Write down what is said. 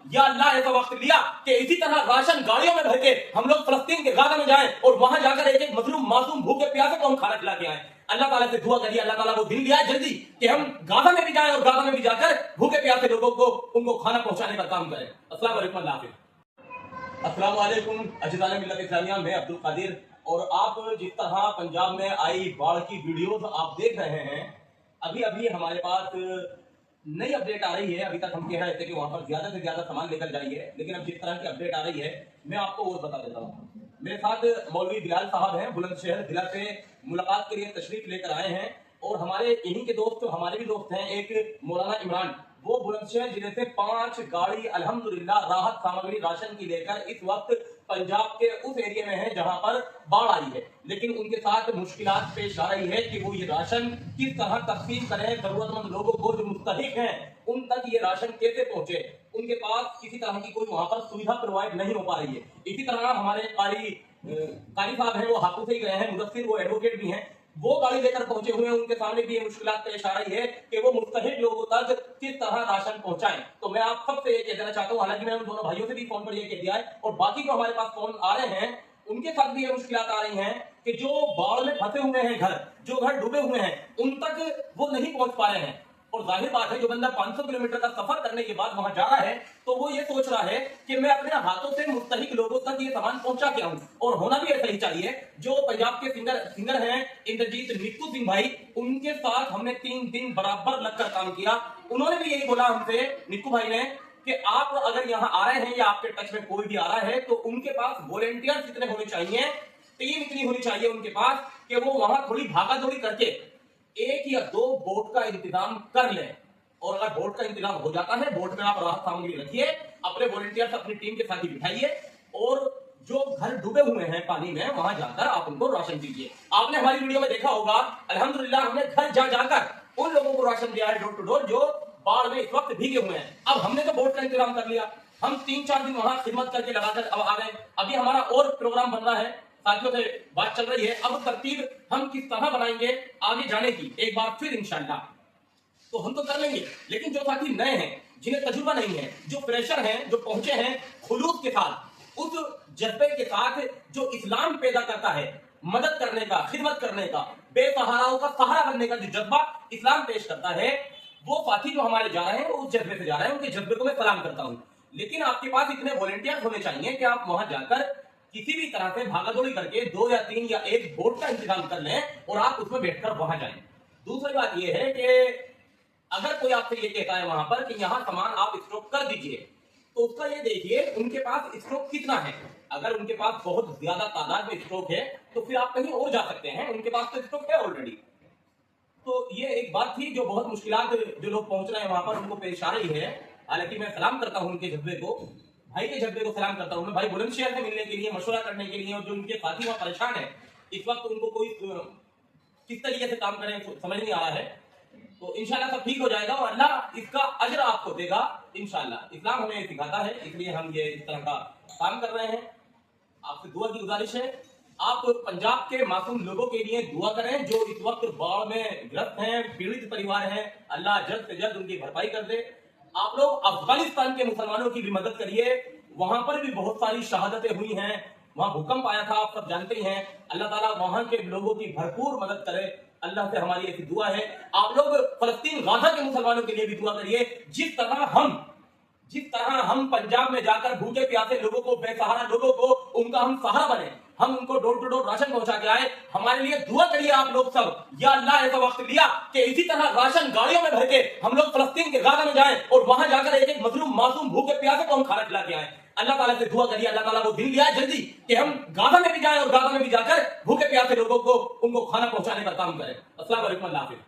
या अल्लाह ऐसा वक्त लिया कि इसी तरह राशन गाड़ियों में भर के हम लोग फलस्तीन के गाजा में जाएं और वहां जाकर एक एक मजलूम मासूम भूखे प्यासे को हम खाना खिला के आए। अल्लाह ताला से दुआ करिए, अल्लाह ताला वो दिन लिया जल्दी कि हम गाजा में भी जाएं और गाजा में भी जाकर भूखे प्यासे लोगों को उनको खाना पहुंचाने का काम करें। अस्सलाम वालेकुम, अल्लाह हाफिज़। अस्सलाम वालेकुम अज़ीज़ान मिल्लत इस्लामिया, मैं अब्दुल कादिर। और आप जिस तरह पंजाब में आई बाढ़ की वीडियोस आप देख रहे हैं, अभी अभी हमारे पास नई अपडेट आ रही है। अभी तक हम कह रहे थे कि वहां पर ज्यादा से ज्यादा सामान लेकर जाइए, लेकिन अब जिस तरह की अपडेट आ रही है मैं आपको वो बता देता हूँ। मेरे साथ मौलवी बिलाल साहब हैं, बुलंदशहर जिला से मुलाकात के लिए तशरीफ लेकर आए हैं। और हमारे इन्हीं के दोस्त, हमारे भी दोस्त हैं, एक मौलाना इमरान, वो बुलंदशहर जिले से 5 गाड़ी अल्हम्दुलिल्लाह राहत सामग्री राशन की लेकर इस वक्त पंजाब के उस एरिया में है जहां पर बाढ़ आई है। लेकिन उनके साथ मुश्किलात पेश आ रही है कि वो ये राशन किस तरह तकसीम करें, जरूरतमंद लोगों को जो मुस्तहिक हैं उन तक ये राशन कैसे पहुंचे। उनके पास किसी तरह की कोई वहां पर सुविधा प्रोवाइड नहीं हो पा रही है। इसी तरह हमारे कारी साहब हैं, वो हाथों से ही गए हैं, मुदस्सिर वो एडवोकेट भी हैं, वो गाड़ी लेकर पहुंचे हुए हैं। उनके सामने भी ये मुश्किलात पेश आ रही है कि वो मुस्तहिक लोगों तक किस तरह राशन पहुंचाएं। तो मैं आप सबसे ये कह देना चाहता हूं, हालांकि मैंने उन दोनों भाइयों से भी फोन पर ये कह दिया है और बाकी जो हमारे पास फोन आ रहे हैं उनके साथ भी ये मुश्किलात आ रही हैं कि जो बाढ़ में फंसे हुए हैं घर, जो घर डूबे हुए हैं, उन तक वो नहीं पहुंच पा रहे हैं। और जाहिर बात है, जो बंदा 500 किलोमीटर का सफर करने के बाद वहां जा रहा है तो वो ये सोच रहा है कि मैं अपने हाथों से मुस्तहिक लोगों तक ये सामान पहुंचा के आऊं। और होना भी ऐसा ही चाहिए। जो पंजाब के सिंगर हैं इंद्रजीत निक्कू सिंह भाई, उनके साथ हमने 3 दिन बराबर लगकर काम किया। उन्होंने भी यही बोला हमसे, निक्कू भाई ने, कि आप अगर यहाँ आ रहे हैं या आपके टच में कोई भी आ रहा है तो उनके पास वॉलेंटियर्स इतने होने चाहिए, टीम इतनी होनी चाहिए उनके पास कि वो वहां थोड़ी भागा दौड़ी करके 1 या 2 बोट का इंतजाम कर लें। और अगर बोट का इंतजाम हो जाता है, बोट में आप राहत सामग्री रखिए, अपने वॉलंटियर्स अपनी टीम के साथ ही बिठाइए और जो घर डूबे हुए हैं पानी में वहां जाकर आप उनको राशन दीजिए। आपने हमारी वीडियो में देखा होगा, अल्हम्दुलिल्लाह हमने घर जा जाकर उन लोगों को राशन दिया है, डोर टू डोर, जो बाढ़ में इस वक्त भीगे हुए हैं। अब हमने तो बोट का इंतजाम कर लिया, हम 3-4 दिन वहां खिदमत करके लगाकर अब आ गए। अभी हमारा और प्रोग्राम बन रहा है, साथियों से बात चल रही है, अब तरतीब हम किस तरह बनाएंगे आगे जाने की एक बार फिर इंशाल्लाह तो हम तो कर लेंगे। लेकिन जो साथी नए हैं, जिन्हें तजुर्बा नहीं है, जो फ्रेशर हैं, जो पहुंचे हैं खुलूस के साथ, उस जज्बे के साथ जो इस्लाम पैदा करता है, मदद करने का, खिदमत करने का, बेसहाराओं का सहारा बनने का जो जज्बा इस्लाम पेश करता है, वो साथी जो हमारे जा रहे हैं वो उस जज्बे से जा रहे हैं। उनके जज्बे को मैं सलाम करता हूं। लेकिन आपके पास इतने वॉलंटियर्स होने चाहिए कि आप वहां जाकर किसी भी तरह से भागादौड़ी करके 2 या 3 या 1 बोट का इंतजाम कर लें और आप उसमें बैठकर वहां जाएं। दूसरी बात यह है कि अगर कोई आपसे ये कहता है वहां पर कि यहां सामान आप स्टॉक कर दीजिए, तो उसका ये देखिए उनके पास स्टॉक कितना है। अगर उनके पास बहुत ज्यादा तादाद में स्टॉक है तो फिर आप कहीं और जा सकते हैं, उनके पास तो स्टॉक है ऑलरेडी। तो ये एक बात थी जो बहुत मुश्किलात जो लोग पहुंच रहे हैं वहां पर उनको पेश आ रही है। हालांकि मैं सलाम करता हूं उनके जज्बे को, भाई के जज्बे को सलाम करता हूं मैं। भाई बुलंदशहर से मिलने के लिए, मशवरा करने के लिए, और जो उनके साथी वहां परेशान है इस वक्त, उनको कोई किस तरीके से काम करें समझ नहीं आ रहा है। तो इंशाल्लाह सब ठीक हो जाएगा और अल्लाह इसका अजर आपको देगा इंशाल्लाह। इस्लाम हमें सिखाता है, इसलिए हम ये इस तरह का काम कर रहे हैं। आपसे दुआ की गुजारिश है, आप पंजाब के मासूम लोगों के लिए दुआ करें जो इस वक्त बाढ़ में ग्रस्त हैं, पीड़ित परिवार हैं। अल्लाह जल्द से जल्द उनकी भरपाई कर दे। आप लोग अफगानिस्तान के मुसलमानों की भी मदद करिए, वहां पर भी बहुत सारी शहादतें हुई हैं, वहां भूकंप आया था, आप सब जानते ही हैं। अल्लाह ताला वहां के लोगों की भरपूर मदद करे, अल्लाह से हमारी ऐसी दुआ है। आप लोग फलस्तीन गाजा के मुसलमानों के लिए भी दुआ करिए। जिस तरह हम पंजाब में जाकर भूखे प्यासे लोगों को, बेसहारा लोगों को, उनका हम सहारा बने, हम उनको डोर टू डोर राशन पहुंचा के आए, हमारे लिए दुआ करिए आप लोग सब। या अल्लाह ऐसा वक्त लिया कि इसी तरह राशन गाड़ियों में भर के हम लोग फलस्तीन के गाजा में जाएं और वहां जाकर एक एक मजलूम मासूम भूखे प्यासे को हम खाना खिला के आए। अल्लाह ताला से दुआ करिए, अल्लाह ताला वो दिन लिया जल्दी कि हम गाजा में भी जाएं और गाजा में भी जाकर भूखे प्यासे लोगों को उनको खाना पहुंचाने का काम करें। अस्सलाम वालेकुम, अल्लाह हाफिज़।